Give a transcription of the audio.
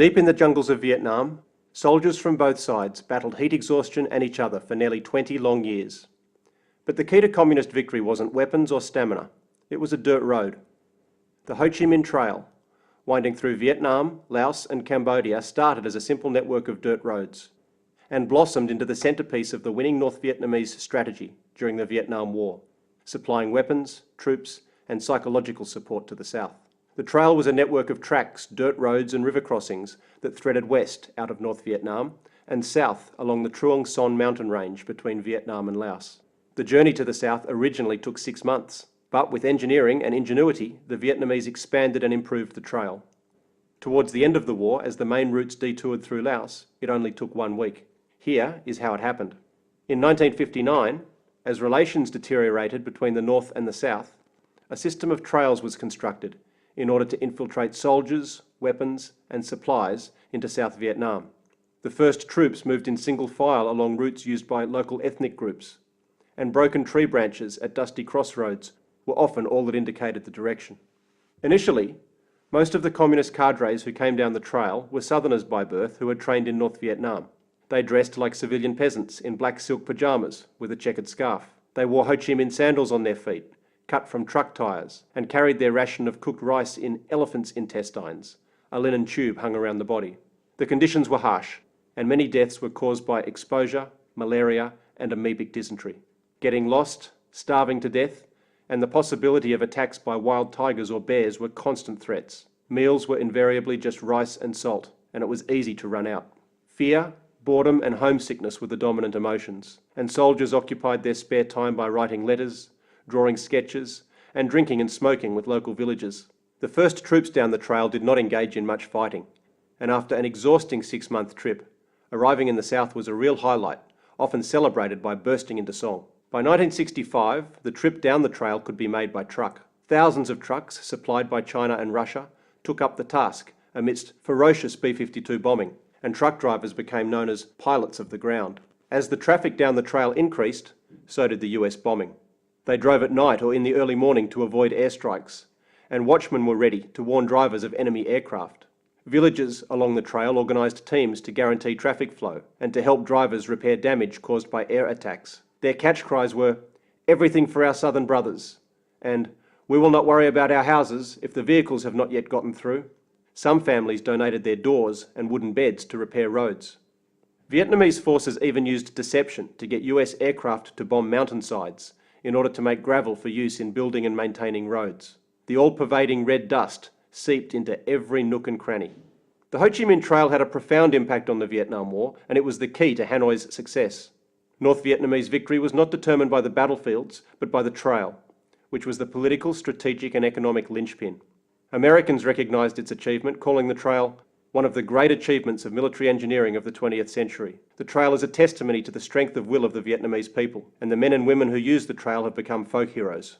Deep in the jungles of Vietnam, soldiers from both sides battled heat exhaustion and each other for nearly 20 long years. But the key to communist victory wasn't weapons or stamina, it was a dirt road. The Ho Chi Minh Trail, winding through Vietnam, Laos and Cambodia, started as a simple network of dirt roads and blossomed into the centrepiece of the winning North Vietnamese strategy during the Vietnam War, supplying weapons, troops and psychological support to the south. The trail was a network of tracks, dirt roads and river crossings that threaded west out of North Vietnam and south along the Truong Son mountain range between Vietnam and Laos. The journey to the south originally took 6 months, but with engineering and ingenuity, the Vietnamese expanded and improved the trail. Towards the end of the war, as the main routes detoured through Laos, it only took 1 week. Here is how it happened. In 1959, as relations deteriorated between the North and the South, a system of trails was constructed in order to infiltrate soldiers, weapons and supplies into South Vietnam. The first troops moved in single file along routes used by local ethnic groups, and broken tree branches at dusty crossroads were often all that indicated the direction. Initially, most of the communist cadres who came down the trail were Southerners by birth who had trained in North Vietnam. They dressed like civilian peasants in black silk pyjamas with a checkered scarf. They wore Ho Chi Minh sandals on their feet, cut from truck tyres, and carried their ration of cooked rice in elephants' intestines, a linen tube hung around the body. The conditions were harsh, and many deaths were caused by exposure, malaria, and amoebic dysentery. Getting lost, starving to death, and the possibility of attacks by wild tigers or bears were constant threats. Meals were invariably just rice and salt, and it was easy to run out. Fear, boredom and homesickness were the dominant emotions, and soldiers occupied their spare time by writing letters, drawing sketches, and drinking and smoking with local villagers. The first troops down the trail did not engage in much fighting, and after an exhausting 6-month trip, arriving in the south was a real highlight, often celebrated by bursting into song. By 1965, the trip down the trail could be made by truck. Thousands of trucks, supplied by China and Russia, took up the task amidst ferocious B-52 bombing, and truck drivers became known as pilots of the ground. As the traffic down the trail increased, so did the US bombing. They drove at night or in the early morning to avoid airstrikes, and watchmen were ready to warn drivers of enemy aircraft. Villages along the trail organised teams to guarantee traffic flow and to help drivers repair damage caused by air attacks. Their catch cries were, "Everything for our southern brothers," and "We will not worry about our houses if the vehicles have not yet gotten through." Some families donated their doors and wooden beds to repair roads. Vietnamese forces even used deception to get US aircraft to bomb mountainsides in order to make gravel for use in building and maintaining roads. The all-pervading red dust seeped into every nook and cranny. The Ho Chi Minh Trail had a profound impact on the Vietnam War, and it was the key to Hanoi's success. North Vietnamese victory was not determined by the battlefields, but by the trail, which was the political, strategic and economic linchpin. Americans recognised its achievement, calling the trail one of the great achievements of military engineering of the 20th century. The trail is a testimony to the strength of will of the Vietnamese people, and the men and women who use the trail have become folk heroes.